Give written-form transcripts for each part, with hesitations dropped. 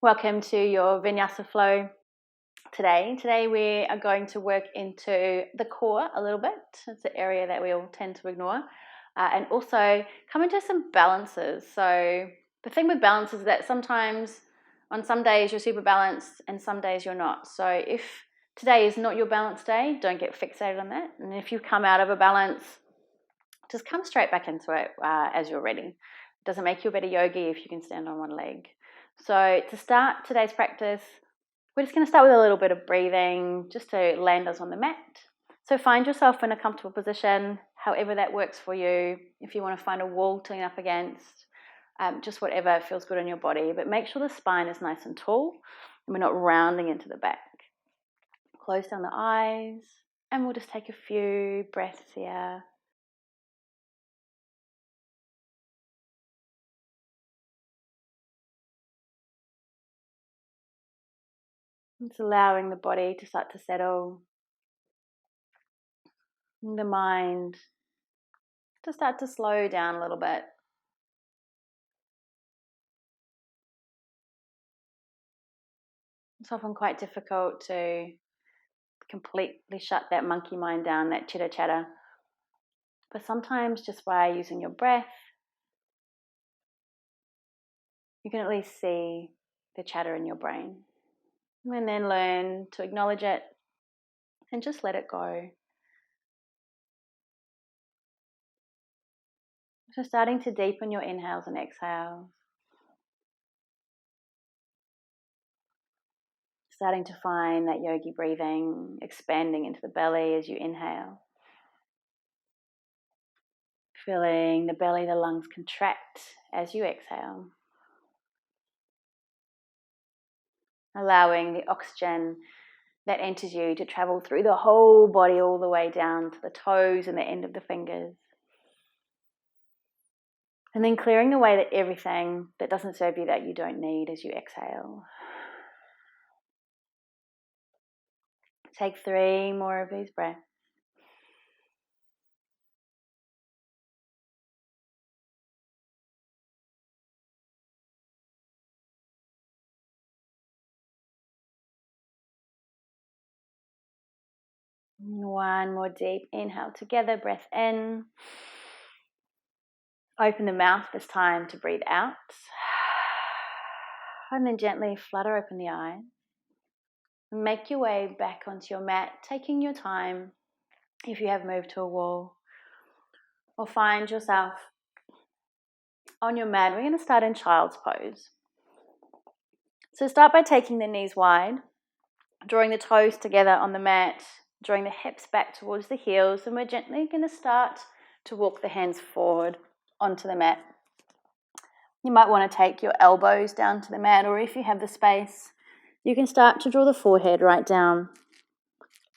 Welcome to your Vinyasa flow today. Today we are going to work into the core a little bit. It's an area that we all tend to ignore. And also come into some balances. So the thing with balance is that sometimes on some days you're super balanced and some days you're not. So if today is not your balance day, don't get fixated on that. And if you come out of a balance, just come straight back into it as you're ready. It doesn't make you a better yogi if you can stand on one leg. So to start today's practice, we're just going to start with a little bit of breathing just to land us on the mat. So find yourself in a comfortable position, however that works for you. If you want to find a wall to lean up against, just whatever feels good on your body. But make sure the spine is nice and tall and we're not rounding into the back. Close down the eyes and we'll just take a few breaths here. It's allowing the body to start to settle, and the mind to start to slow down a little bit. It's often quite difficult to completely shut that monkey mind down, that chitter chatter. But sometimes just by using your breath, you can at least see the chatter in your brain. And then learn to acknowledge it and just let it go. So starting to deepen your inhales and exhales. Starting to find that yogi breathing expanding into the belly as you inhale. Feeling the belly, the lungs contract as you exhale. Allowing the oxygen that enters you to travel through the whole body all the way down to the toes and the end of the fingers. And then clearing away that everything that doesn't serve you, that you don't need as you exhale. Take 3 more of these breaths. One more deep inhale together, breath in. Open the mouth this time to breathe out. And then gently flutter open the eyes. Make your way back onto your mat, taking your time if you have moved to a wall. Or find yourself on your mat. We're going to start in child's pose. So start by taking the knees wide, drawing the toes together on the mat, drawing the hips back towards the heels, and we're gently going to start to walk the hands forward onto the mat. You might want to take your elbows down to the mat, or if you have the space, you can start to draw the forehead right down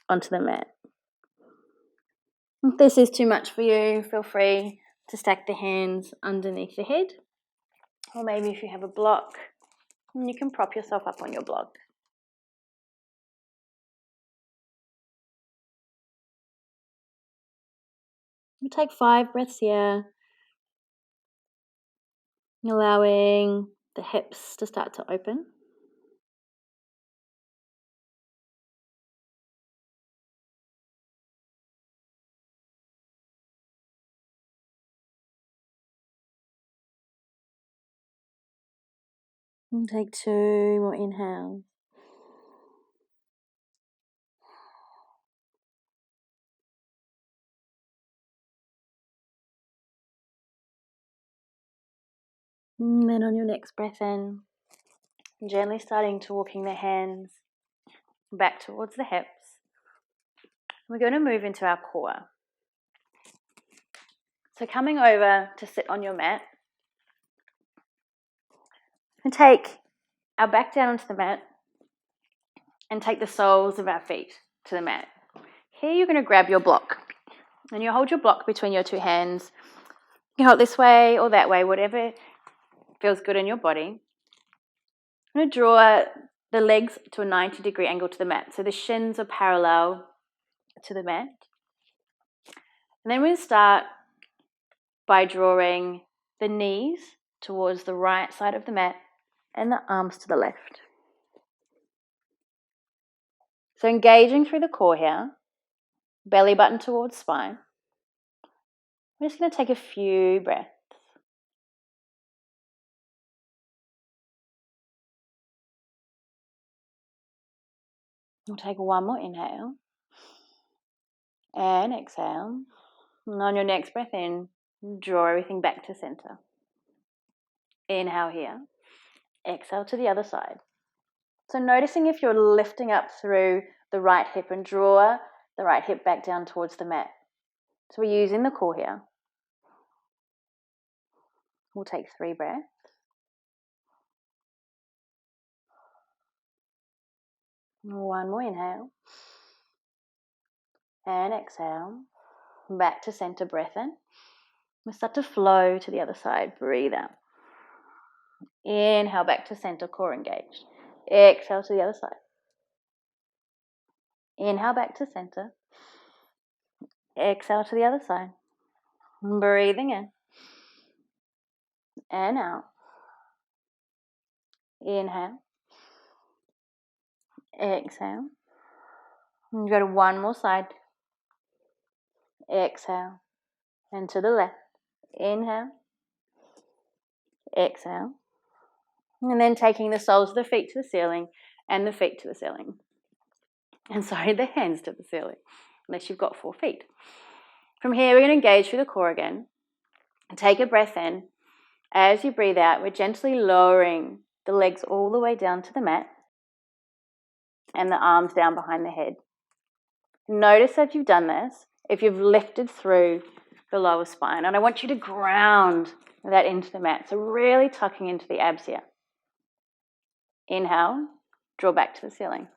onto the mat. If this is too much for you, feel free to stack the hands underneath the head, or maybe if you have a block, you can prop yourself up on your block. We'll take 5 breaths here, allowing the hips to start to open. And take 2 more inhales. And then on your next breath in, gently starting to walking the hands back towards the hips. We're going to move into our core. So coming over to sit on your mat, and take our back down onto the mat and take the soles of our feet to the mat. Here you're going to grab your block and you hold your block between your 2 hands. You hold it this way or that way, whatever feels good in your body. I'm going to draw the legs to a 90-degree angle to the mat. So the shins are parallel to the mat. And then we'll start by drawing the knees towards the right side of the mat and the arms to the left. So engaging through the core here, belly button towards spine. We're just going to take a few breaths. We'll take one more inhale and exhale. And on your next breath in, draw everything back to center. Inhale here, exhale to the other side. So noticing if you're lifting up through the right hip and draw the right hip back down towards the mat. So we're using the core here. We'll take 3 breaths. One more inhale. And exhale. Back to center, breath in. We'll start to flow to the other side. Breathe out. Inhale back to center, core engaged. Exhale to the other side. Inhale back to center. Exhale to the other side. Breathing in. And out. Inhale. Exhale. And go to one more side. Exhale. And to the left. Inhale. Exhale. And then taking the soles of the feet to the ceiling and the feet to the ceiling. And sorry, the hands to the ceiling, unless you've got 4 feet. From here, we're going to engage through the core again. And take a breath in. As you breathe out, we're gently lowering the legs all the way down to the mat and the arms down behind the head. Notice as you've done this, if you've lifted through the lower spine, and I want you to ground that into the mat. So really tucking into the abs here. Inhale, draw back to the ceiling.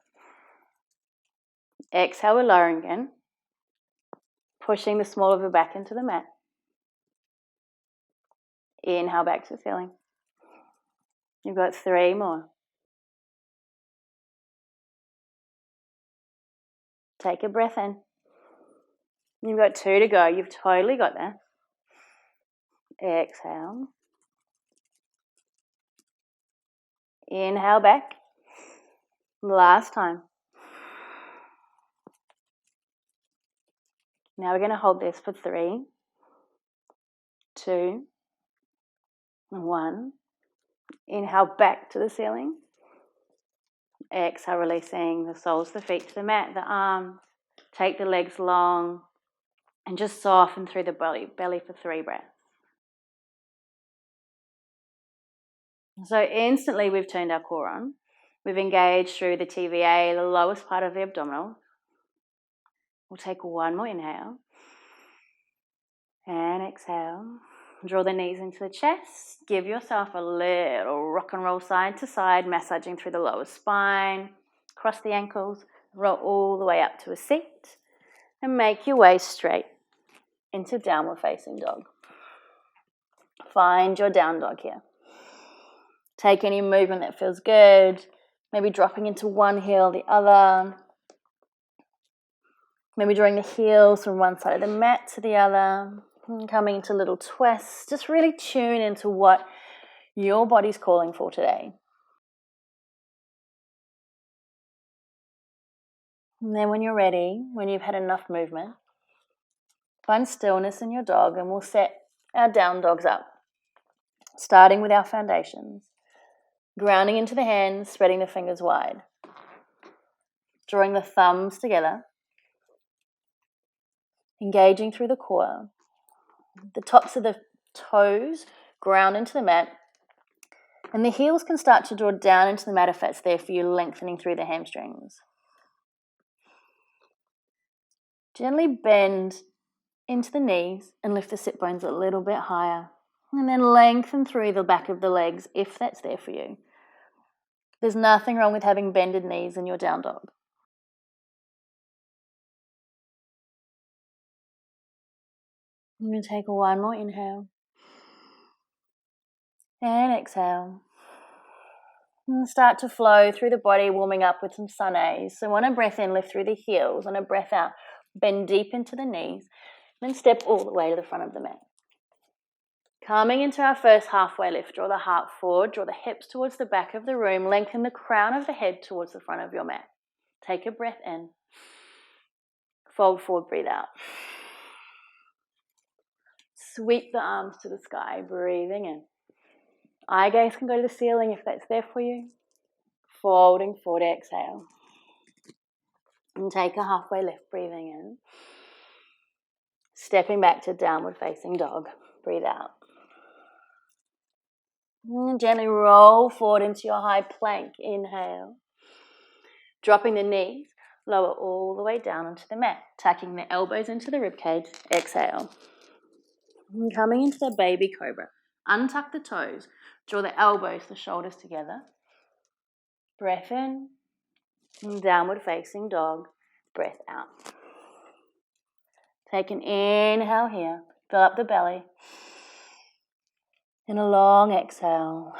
Exhale, we're lowering again, pushing the small of the back into the mat. Inhale, back to the ceiling. You've got 3 more. Take a breath in. You've got 2 to go. You've totally got that. Exhale. Inhale back. Last time. Now we're going to hold this for 3, 2, 1. Inhale back to the ceiling. Exhale, releasing the soles of the feet to the mat, the arms. Take the legs long and just soften through the belly for 3 breaths. So instantly we've turned our core on. We've engaged through the TVA, the lowest part of the abdominal. We'll take one more inhale. And exhale. Draw the knees into the chest. Give yourself a little rock and roll side to side, massaging through the lower spine. Cross the ankles. Roll all the way up to a seat. And make your way straight into downward facing dog. Find your down dog here. Take any movement that feels good. Maybe dropping into one heel, the other. Maybe drawing the heels from one side of the mat to the other. And coming into little twists. Just really tune into what your body's calling for today. And then when you're ready, when you've had enough movement, find stillness in your dog and we'll set our down dogs up. Starting with our foundations. Grounding into the hands, spreading the fingers wide. Drawing the thumbs together. Engaging through the core. The tops of the toes ground into the mat. And the heels can start to draw down into the mat if that's there for you, lengthening through the hamstrings. Gently bend into the knees and lift the sit bones a little bit higher. And then lengthen through the back of the legs if that's there for you. There's nothing wrong with having bended knees in your down dog. I'm going to take one more inhale. And exhale. And start to flow through the body, warming up with some sun A's. So on a breath in, lift through the heels. On a breath out, bend deep into the knees. Then step all the way to the front of the mat. Coming into our first halfway lift, draw the heart forward, draw the hips towards the back of the room, lengthen the crown of the head towards the front of your mat. Take a breath in. Fold forward, breathe out. Sweep the arms to the sky, breathing in. Eye gaze can go to the ceiling if that's there for you. Folding forward, exhale. And take a halfway lift, breathing in. Stepping back to downward facing dog, breathe out. And gently roll forward into your high plank, inhale. Dropping the knees, lower all the way down onto the mat, tucking the elbows into the ribcage, exhale. And coming into the baby cobra, untuck the toes, draw the elbows, the shoulders together. Breath in, and downward facing dog, breath out. Take an inhale here, fill up the belly, and a long exhale.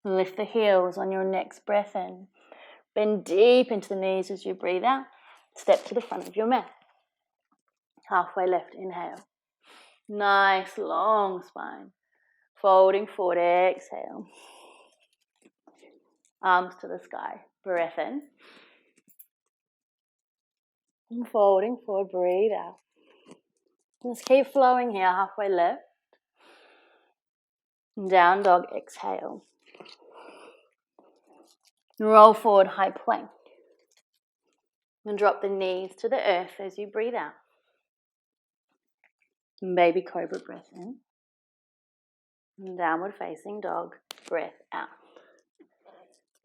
Lift the heels on your next breath in. Bend deep into the knees as you breathe out. Step to the front of your mat. Halfway lift, inhale. Nice long spine. Folding forward, exhale. Arms to the sky. Breath in. And folding forward, breathe out. Just keep flowing here, halfway lift. Down dog, exhale. Roll forward, high plank. And drop the knees to the earth as you breathe out. Baby cobra, breath in. And downward facing dog, breath out.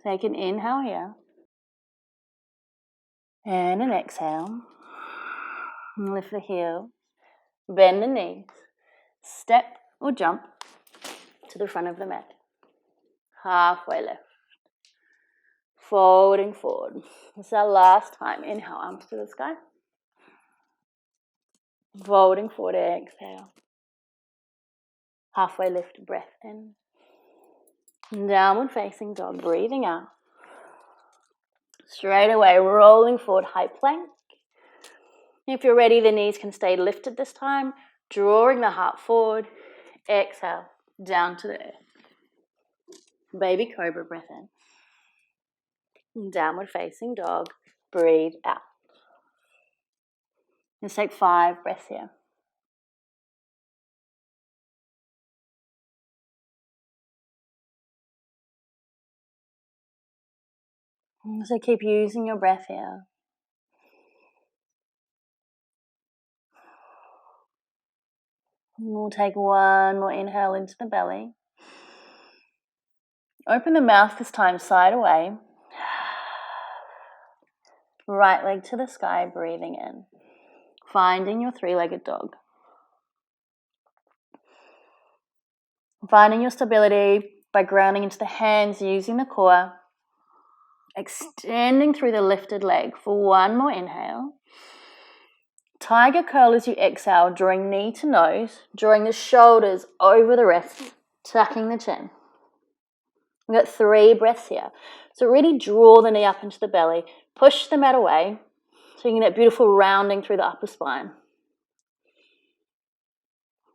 Take an inhale here. And an exhale. And lift the heels. Bend the knees. Step or jump to the front of the mat. Halfway lift. Folding forward. This is our last time. Inhale, arms to the sky. Folding forward, exhale. Halfway lift, breath in. Downward facing dog, breathing out. Straight away, rolling forward, high plank. If you're ready, the knees can stay lifted this time. Drawing the heart forward. Exhale, down to the earth. Baby cobra, breath in. Downward facing dog, breathe out. Let's take 5 breaths here. So keep using your breath here. We'll take one more inhale into the belly. Open the mouth this time, side away. Right leg to the sky, breathing in. Finding your 3-legged dog. Finding your stability by grounding into the hands, using the core. Extending through the lifted leg for one more inhale. Tiger curl as you exhale, drawing knee to nose, drawing the shoulders over the wrist, tucking the chin. We've got 3 breaths here. So really draw the knee up into the belly, push the mat away, so you get that beautiful rounding through the upper spine.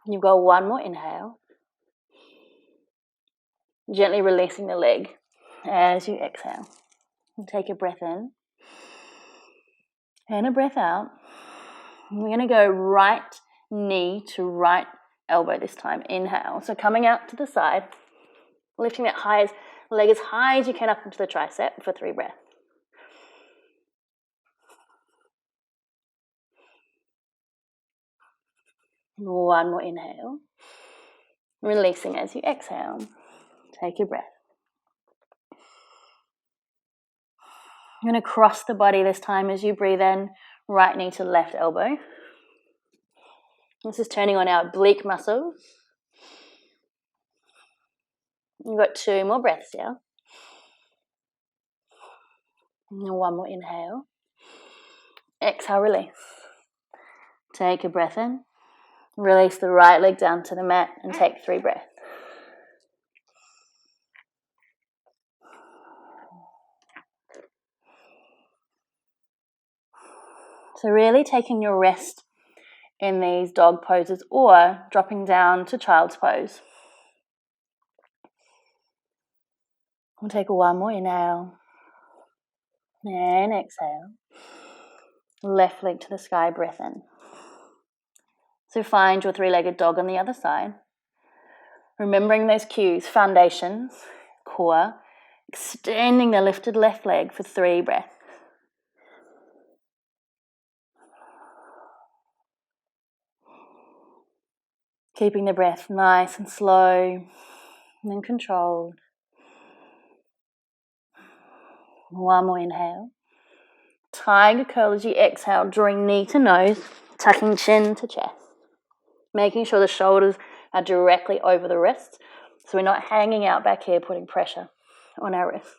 You've got one more inhale. Gently releasing the leg as you exhale. And take a breath in and a breath out. We're going to go right knee to right elbow this time. Inhale. So coming out to the side, lifting that leg as high as you can up into the tricep for 3 breaths. One more inhale. Releasing as you exhale. Take your breath. I'm going to cross the body this time as you breathe in, right knee to left elbow. This is turning on our oblique muscles. You've got 2 more breaths here. And one more inhale. Exhale, release. Take a breath in. Release the right leg down to the mat and take 3 breaths. So really taking your rest in these dog poses or dropping down to child's pose. We'll take one more inhale and exhale. Left leg to the sky, breath in. So find your three-legged dog on the other side. Remembering those cues, foundations, core, extending the lifted left leg for 3 breaths. Keeping the breath nice and slow and controlled. One more inhale. Tiger curl as you exhale, drawing knee to nose, tucking chin to chest. Making sure the shoulders are directly over the wrists, so we're not hanging out back here, putting pressure on our wrists.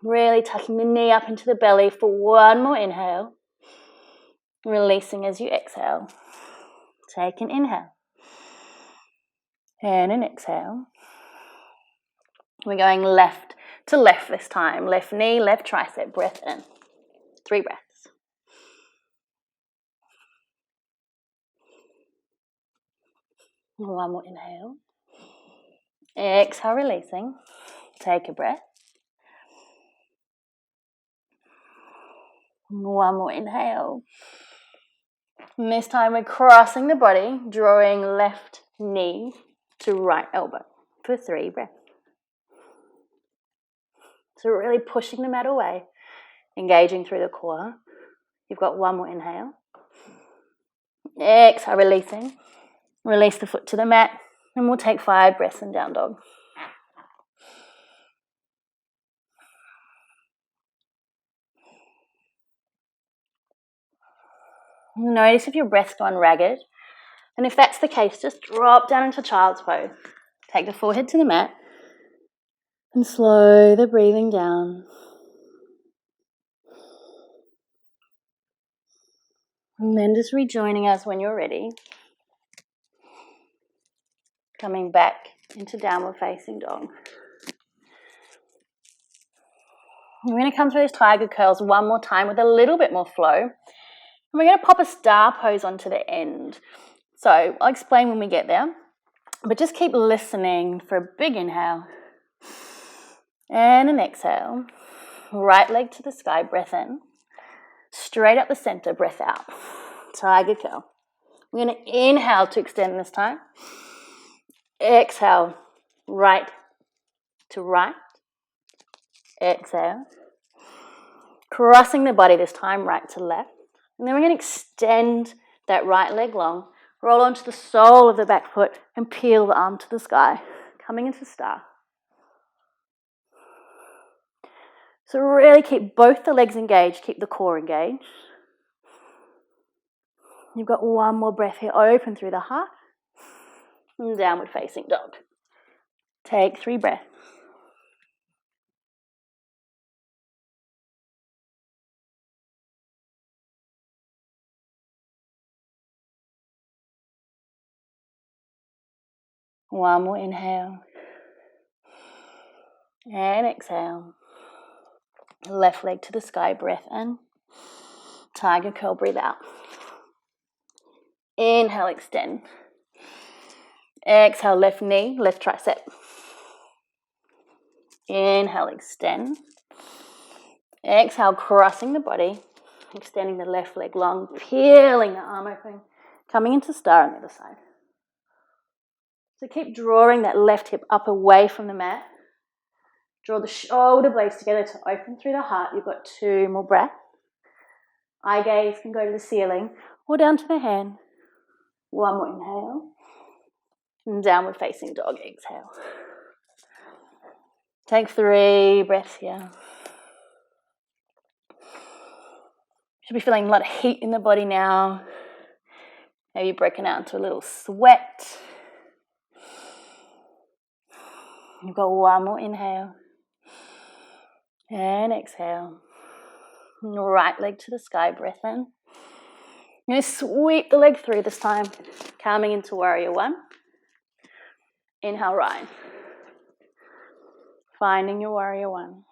Really tucking the knee up into the belly for one more inhale. Releasing as you exhale. Take an inhale. And an exhale. We're going left to left this time. Left knee, left tricep, breath in. 3 breaths. One more inhale. Exhale, releasing. Take a breath. One more inhale. And this time we're crossing the body, drawing left knee to right elbow for 3 breaths. So we're really pushing the mat away, engaging through the core. You've got one more inhale. Exhale, releasing. Release the foot to the mat, and we'll take 5 breaths in down dog. Notice if your breath's gone ragged, and if that's the case, just drop down into child's pose. Take the forehead to the mat, and slow the breathing down. And then just rejoining us when you're ready. Coming back into downward facing dog. We're going to come through those tiger curls one more time with a little bit more flow. And we're going to pop a star pose onto the end. So I'll explain when we get there. But just keep listening for a big inhale. And an exhale. Right leg to the sky, breath in. Straight up the center, breath out. Tiger curl. We're going to inhale to extend this time. Exhale, right to right. Exhale. Crossing the body this time, right to left. And then we're going to extend that right leg long. Roll onto the sole of the back foot and peel the arm to the sky. Coming into star. So really keep both the legs engaged, keep the core engaged. You've got one more breath here, open through the heart. And downward facing dog. Take 3 breaths. One more inhale. And exhale. Left leg to the sky, breath in. Tiger curl, breathe out. Inhale, extend. Exhale, left knee, left tricep. Inhale, extend. Exhale, crossing the body, extending the left leg long, peeling the arm open, coming into star on the other side. So keep drawing that left hip up away from the mat. Draw the shoulder blades together to open through the heart. You've got 2 more breaths. Eye gaze can go to the ceiling or down to the hand. One more inhale. And downward facing dog, exhale. Take 3 breaths here. Should be feeling a lot of heat in the body now. Maybe breaking out into a little sweat. You've got one more inhale. And exhale. Right leg to the sky, breath in. I'm going to sweep the leg through this time, coming into warrior 1. Inhale, rise. Finding your warrior 1.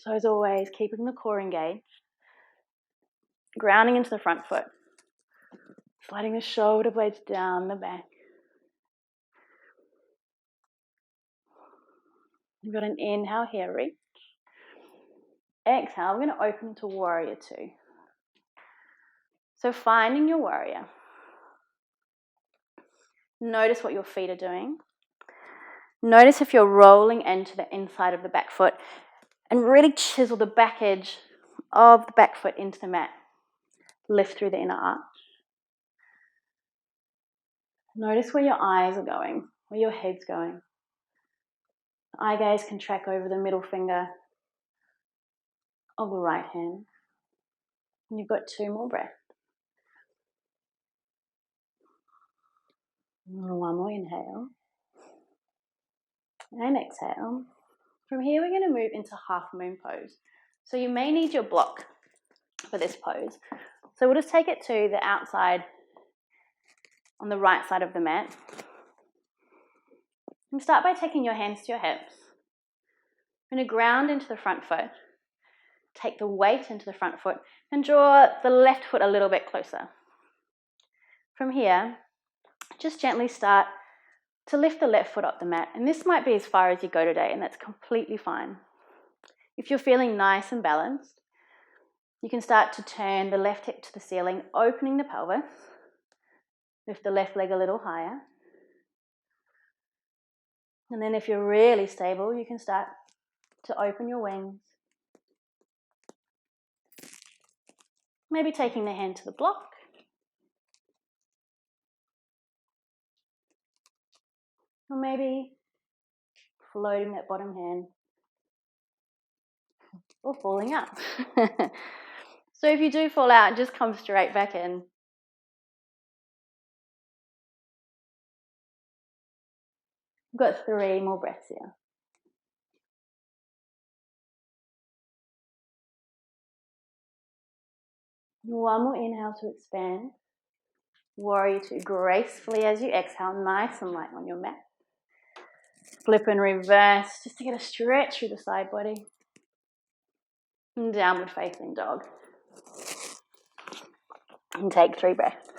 So as always, keeping the core engaged, grounding into the front foot, sliding the shoulder blades down the back. You've got an inhale here, reach. Exhale, we're going to open to warrior two. So finding your warrior. Notice what your feet are doing. Notice if you're rolling into the inside of the back foot and really chisel the back edge of the back foot into the mat. Lift through the inner arch. Notice where your eyes are going, where your head's going. The eye gaze can track over the middle finger of the right hand. And you've got 2 more breaths. One more inhale. And exhale. From here, we're going to move into half moon pose. So you may need your block for this pose. So we'll just take it to the outside on the right side of the mat. And start by taking your hands to your hips. We're going to ground into the front foot. Take the weight into the front foot and draw the left foot a little bit closer. From here, just gently start to lift the left foot up the mat. And this might be as far as you go today, and that's completely fine. If you're feeling nice and balanced, you can start to turn the left hip to the ceiling, opening the pelvis. Lift the left leg a little higher. And then if you're really stable, you can start to open your wings. Maybe taking the hand to the block. Or maybe floating that bottom hand. Or falling out. So if you do fall out, just come straight back in. We've got 3 more breaths here. One more inhale to expand. Warrior two gracefully as you exhale, nice and light on your mat. Flip and reverse just to get a stretch through the side body. And downward facing dog. And take 3 breaths.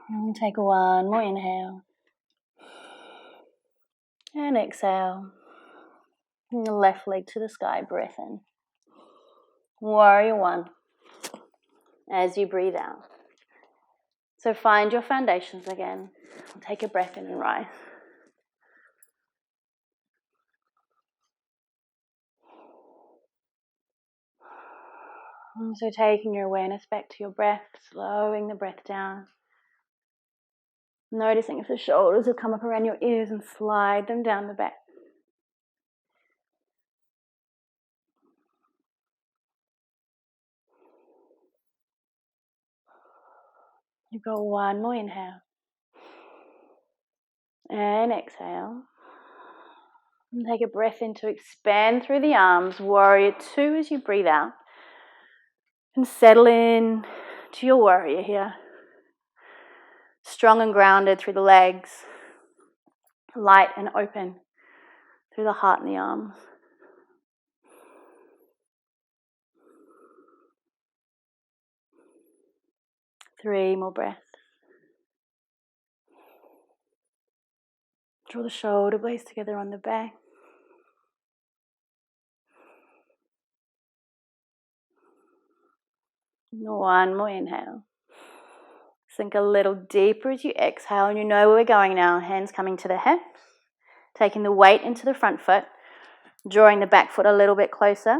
And take 1 more inhale. And exhale. And the left leg to the sky, breath in. Warrior one. As you breathe out. So find your foundations again. Take a breath in and rise. And so taking your awareness back to your breath, slowing the breath down. Noticing if the shoulders have come up around your ears and slide them down the back. You've got 1 more inhale. And exhale. And take a breath in to expand through the arms. Warrior two as you breathe out. And settle in to your warrior here. Strong and grounded through the legs. Light and open through the heart and the arms. Three more breaths. Draw the shoulder blades together on the back. One more inhale. Sink a little deeper as you exhale, and you know where we're going now. Hands coming to the hips. Taking the weight into the front foot. Drawing the back foot a little bit closer.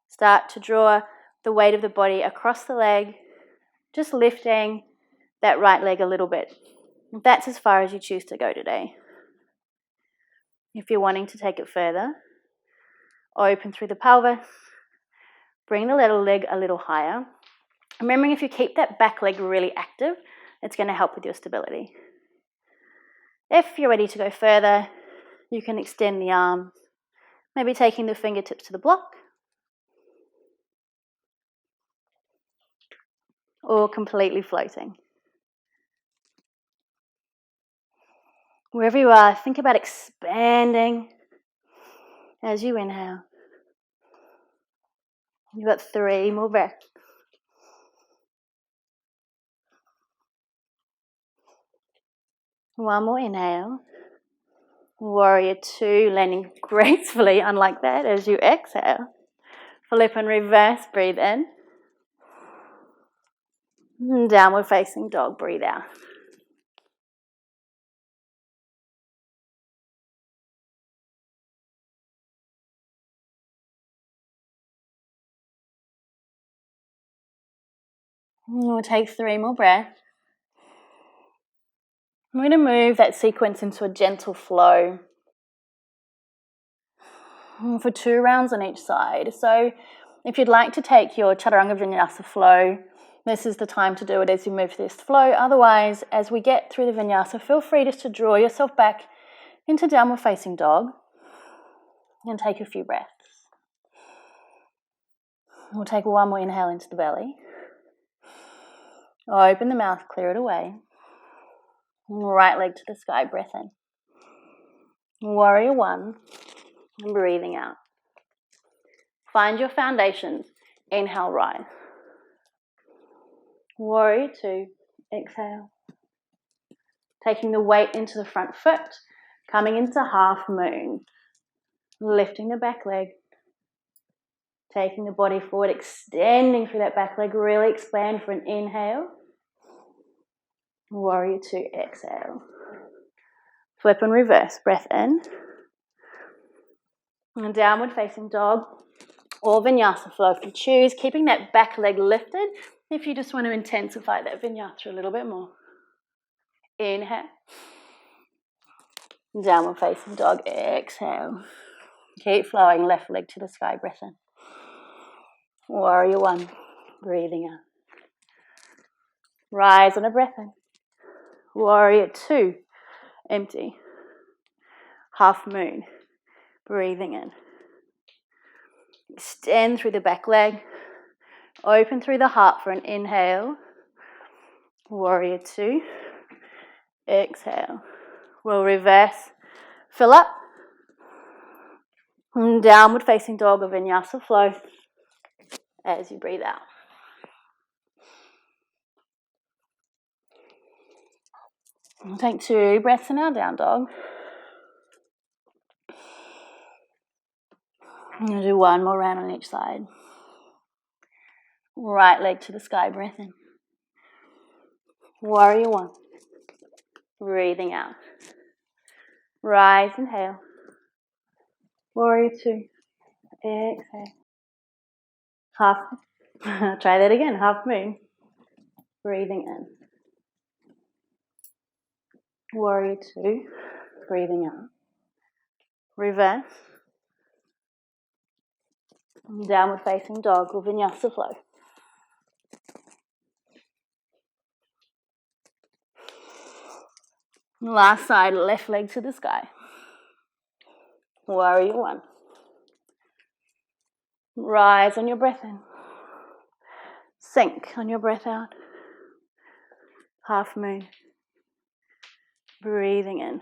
Start to draw the weight of the body across the leg. Just lifting that right leg a little bit. That's as far as you choose to go today. If you're wanting to take it further, open through the pelvis. Bring the little leg a little higher. Remembering if you keep that back leg really active, it's going to help with your stability. If you're ready to go further, you can extend the arms. Maybe taking the fingertips to the block. Or completely floating. Wherever you are, think about expanding as you inhale. You've got 3 more breaths. One more inhale. Warrior 2, landing gracefully, unlike that, as you exhale. Flip and reverse, breathe in. And downward facing dog, breathe out. And we'll take 3 more breaths. I'm going to move that sequence into a gentle flow for 2 rounds on each side. So if you'd like to take your Chaturanga Vinyasa flow, this is the time to do it as you move this flow. Otherwise, as we get through the Vinyasa, feel free just to draw yourself back into downward facing dog and take a few breaths. We'll take 1 more inhale into the belly. Open the mouth, clear it away. Right leg to the sky, breath in. Warrior 1, and breathing out. Find your foundations. Inhale, rise. Warrior 2, exhale. Taking the weight into the front foot, coming into half moon. Lifting the back leg. Taking the body forward, extending through that back leg. Really expand for an inhale. Warrior 2, exhale. Flip and reverse, breath in. And downward facing dog or Vinyasa flow if you choose, keeping that back leg lifted if you just want to intensify that Vinyasa a little bit more. Inhale. Downward facing dog, exhale. Keep flowing, left leg to the sky, breath in. Warrior 1, breathing out. Rise on a breath in. Warrior 2, empty. Half moon, breathing in. Extend through the back leg. Open through the heart for an inhale. Warrior 2, exhale. We'll reverse, fill up. And downward facing dog or Vinyasa flow as you breathe out. We'll take 2 breaths in our down dog. I'm going to do 1 more round on each side. Right leg to the sky, breath in. Warrior 1, breathing out. Rise, inhale. Warrior 2, exhale. Half, try that again, half moon. Breathing in. Warrior 2, breathing out. Reverse. Downward facing dog or Vinyasa flow. Last side, left leg to the sky. Warrior 1. Rise on your breath in. Sink on your breath out. Half moon. Breathing in.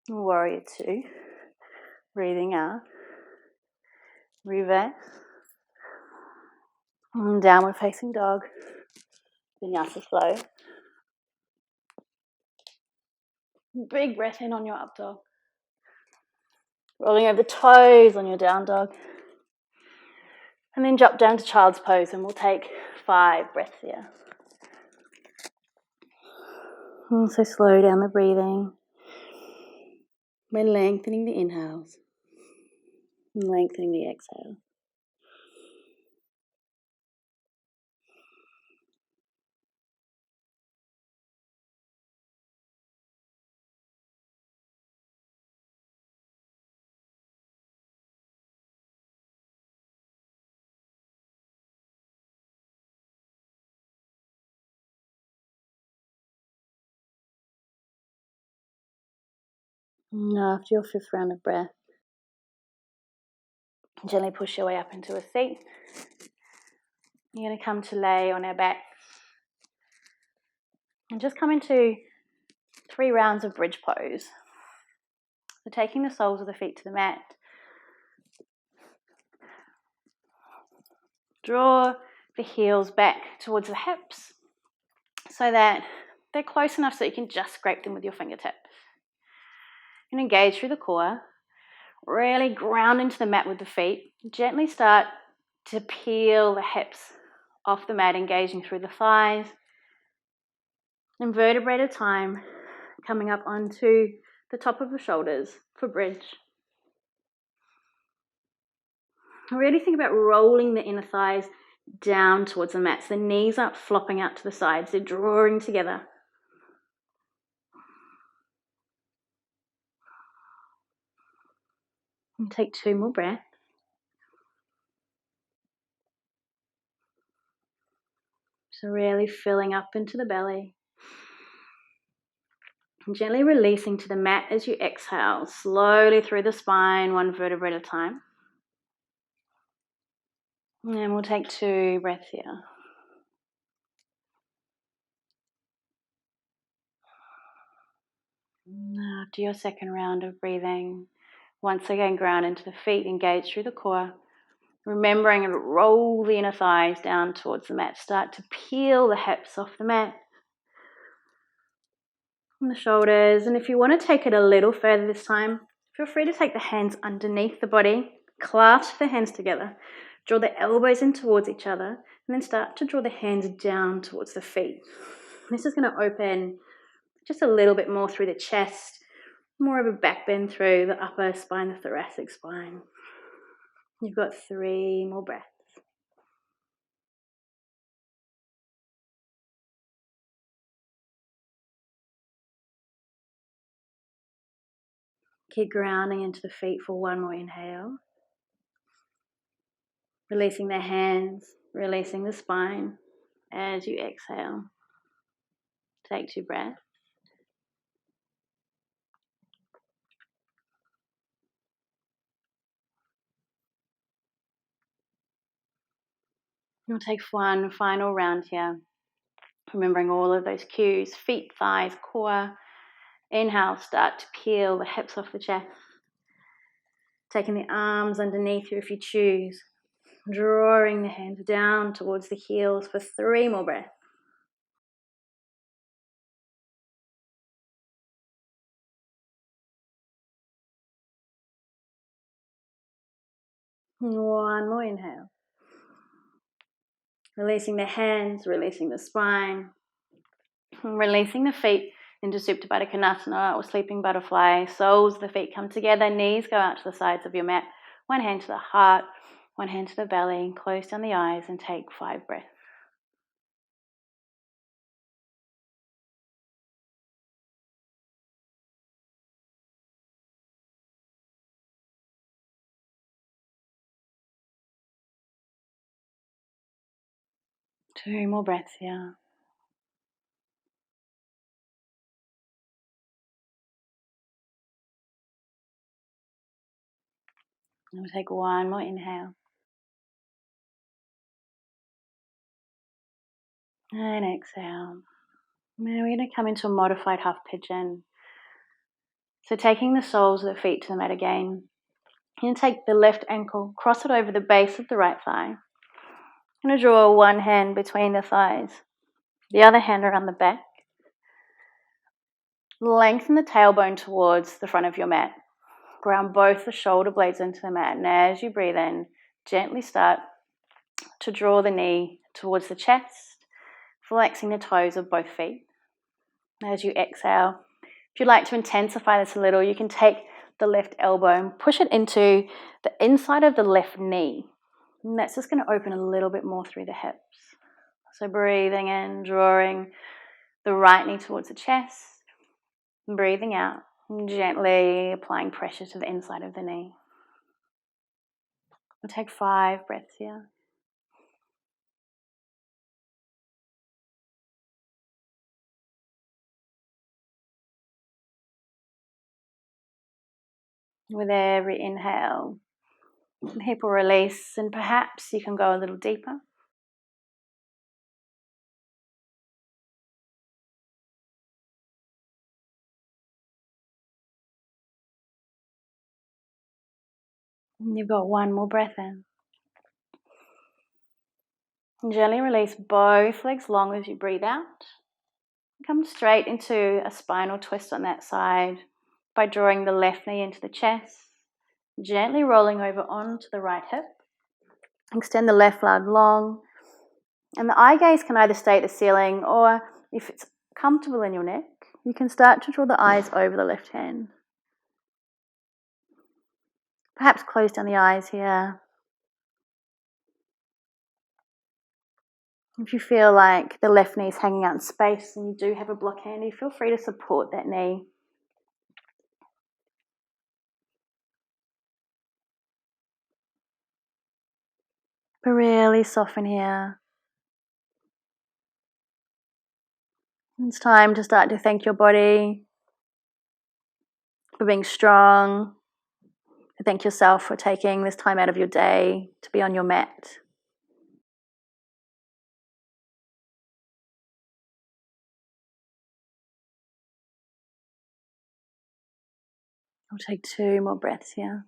Warrior 2. Breathing out. Reverse. And downward facing dog. Vinyasa flow. Big breath in on your up dog. Rolling over the toes on your down dog. And then drop down to child's pose and we'll take 5 breaths here. And so slow down the breathing by lengthening the inhales and lengthening the exhale. And after your 5th round of breath, gently push your way up into a seat. You're going to come to lay on our backs and just come into 3 rounds of bridge pose. So taking the soles of the feet to the mat, draw the heels back towards the hips so that they're close enough so you can just scrape them with your fingertips. And engage through the core. Really ground into the mat with the feet. Gently start to peel the hips off the mat, engaging through the thighs. And vertebrae at a time, coming up onto the top of the shoulders for bridge. Really think about rolling the inner thighs down towards the mat. So the knees aren't flopping out to the sides, they're drawing together. And take 2 more breaths. So really filling up into the belly. And gently releasing to the mat as you exhale, slowly through the spine, 1 vertebrae at a time. And we'll take 2 breaths here. After your second round of breathing, once again ground into the feet, engage through the core. Remembering to roll the inner thighs down towards the mat. Start to peel the hips off the mat. And the shoulders. And if you want to take it a little further this time, feel free to take the hands underneath the body. Clasp the hands together. Draw the elbows in towards each other. And then start to draw the hands down towards the feet. This is going to open just a little bit more through the chest. More of a back bend through the upper spine, the thoracic spine. You've got 3 more breaths. Keep grounding into the feet for 1 more inhale. Releasing the hands, releasing the spine as you exhale. Take 2 breaths. We'll take 1 final round here. Remembering all of those cues, feet, thighs, core. Inhale, start to peel the hips off the chest. Taking the arms underneath you if you choose. Drawing the hands down towards the heels for 3 more breaths. And 1 more inhale. Releasing the hands, releasing the spine. Releasing the feet into Supta Baddha Konasana or Sleeping Butterfly. Soles of the feet come together, knees go out to the sides of your mat. 1 hand to the heart, 1 hand to the belly. Close down the eyes and take 5 breaths. Two more breaths here. And we'll take 1 more inhale. And exhale. Now we're going to come into a modified half pigeon. So taking the soles of the feet to the mat again. You're going to take the left ankle, cross it over the base of the right thigh. I'm going to draw 1 hand between the thighs, the other hand around the back. Lengthen the tailbone towards the front of your mat. Ground both the shoulder blades into the mat. And as you breathe in, gently start to draw the knee towards the chest, flexing the toes of both feet. As you exhale, if you'd like to intensify this a little, you can take the left elbow and push it into the inside of the left knee. And that's just going to open a little bit more through the hips. So breathing in, drawing the right knee towards the chest. Breathing out, and gently applying pressure to the inside of the knee. We'll take 5 breaths here. With every inhale, hip will release, and perhaps you can go a little deeper. And you've got one more breath in. And gently release both legs long as you breathe out. Come straight into a spinal twist on that side by drawing the left knee into the chest, gently rolling over onto the right hip. Extend the left leg long, and the eye gaze can either stay at the ceiling, or if it's comfortable in your neck, you can start to draw the eyes over the left hand. Perhaps close down the eyes here. If you feel like the left knee is hanging out in space and you do have a block handy, feel free to support that knee. But really soften here. It's time to start to thank your body for being strong. To thank yourself for taking this time out of your day to be on your mat. I'll take 2 more breaths here.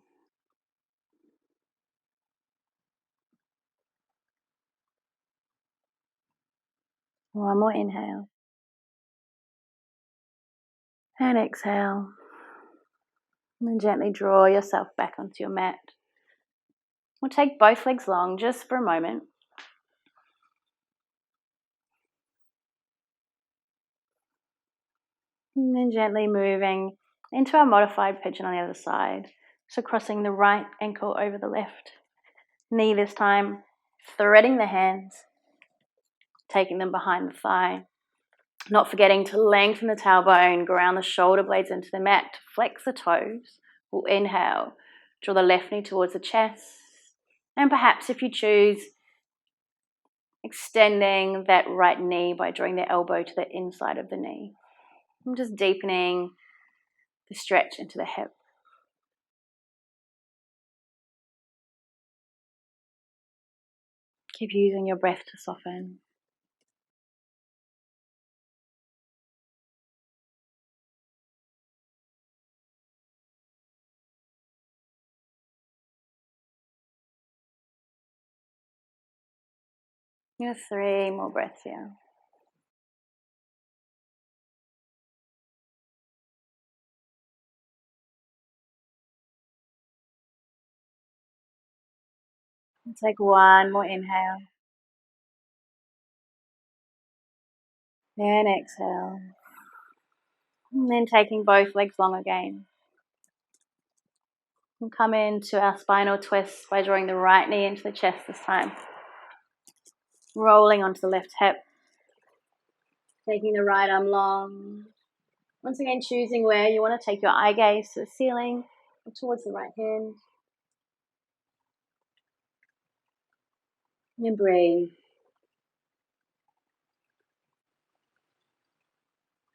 One more inhale. And exhale. And then gently draw yourself back onto your mat. We'll take both legs long just for a moment. And then gently moving into our modified pigeon on the other side. So crossing the right ankle over the left knee this time, threading the hands, taking them behind the thigh. Not forgetting to lengthen the tailbone, ground the shoulder blades into the mat, flex the toes. We'll inhale, draw the left knee towards the chest. And perhaps if you choose, extending that right knee by drawing the elbow to the inside of the knee. I'm just deepening the stretch into the hip. Keep using your breath to soften. You have 3 more breaths here. And take 1 more inhale. And exhale. And then taking both legs long again. We'll come into our spinal twist by drawing the right knee into the chest this time. Rolling onto the left hip. Taking the right arm long. Once again, choosing where you want to take your eye gaze, to the ceiling or towards the right hand. And breathe.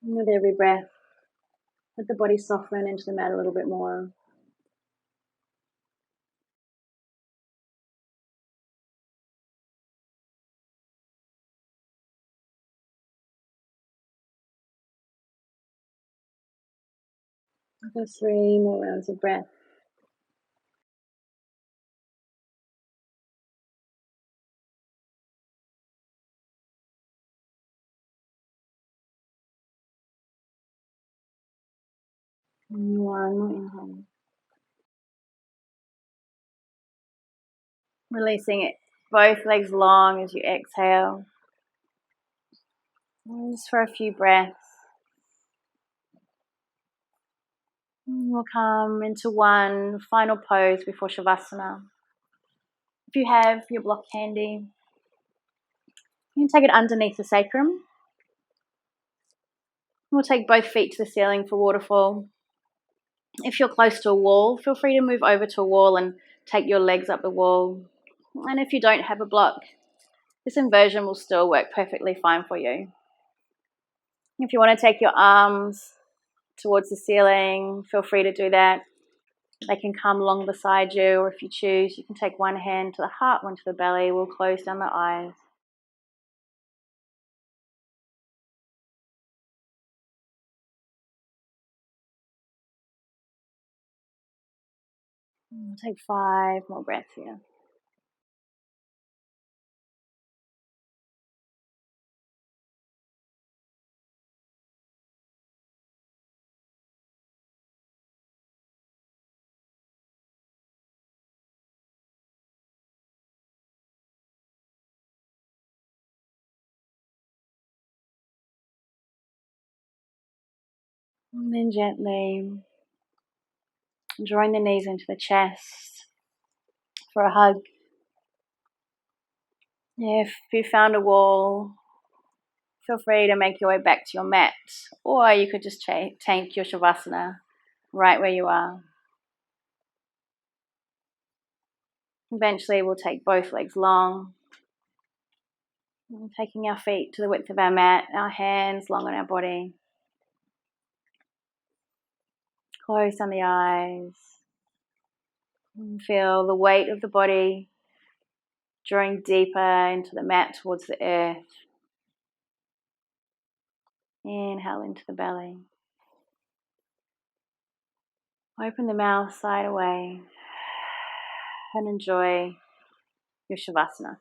And with every breath, let the body soften into the mat a little bit more. Go 3 more rounds of breath. And 1 more inhale. Releasing it, both legs long as you exhale. And just for a few breaths. And we'll come into one final pose before Shavasana. If you have your block handy, you can take it underneath the sacrum. We'll take both feet to the ceiling for waterfall. If you're close to a wall, feel free to move over to a wall and take your legs up the wall. And if you don't have a block, this inversion will still work perfectly fine for you. If you want to take your arms towards the ceiling, feel free to do that. They can come along beside you, or if you choose, you can take one hand to the heart, one to the belly. We'll close down the eyes. We'll take 5 more breaths here. And then gently drawing the knees into the chest for a hug. If you found a wall, feel free to make your way back to your mat, or you could just take your Shavasana right where you are. Eventually we'll take both legs long, taking our feet to the width of our mat, our hands long on our body. Close down the eyes. And feel the weight of the body drawing deeper into the mat towards the earth. Inhale into the belly. Open the mouth side away and enjoy your Shavasana.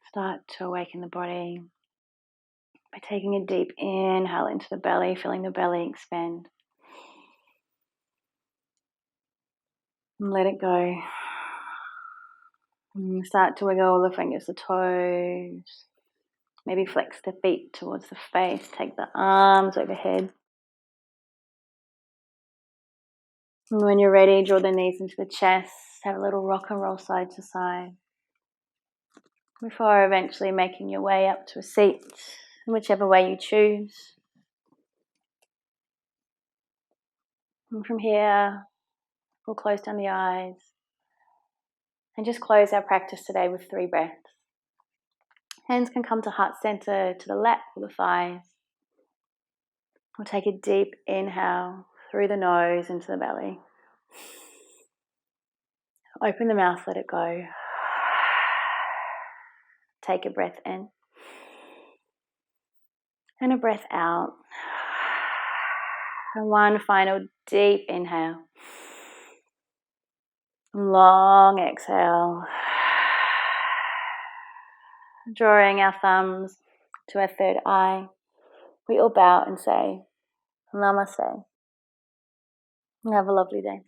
Start to awaken the body by taking a deep inhale into the belly, feeling the belly expand. And let it go. And start to wiggle the fingers, the toes. Maybe flex the feet towards the face. Take the arms overhead. And when you're ready, draw the knees into the chest. Have a little rock and roll side to side. Before eventually making your way up to a seat, whichever way you choose. And from here, we'll close down the eyes and just close our practice today with 3 breaths. Hands can come to heart center, to the lap or the thighs. We'll take a deep inhale through the nose into the belly. Open the mouth, let it go. Take a breath in. And a breath out. And one final deep inhale. Long exhale. Drawing our thumbs to our third eye, we all bow and say, Namaste. Have a lovely day.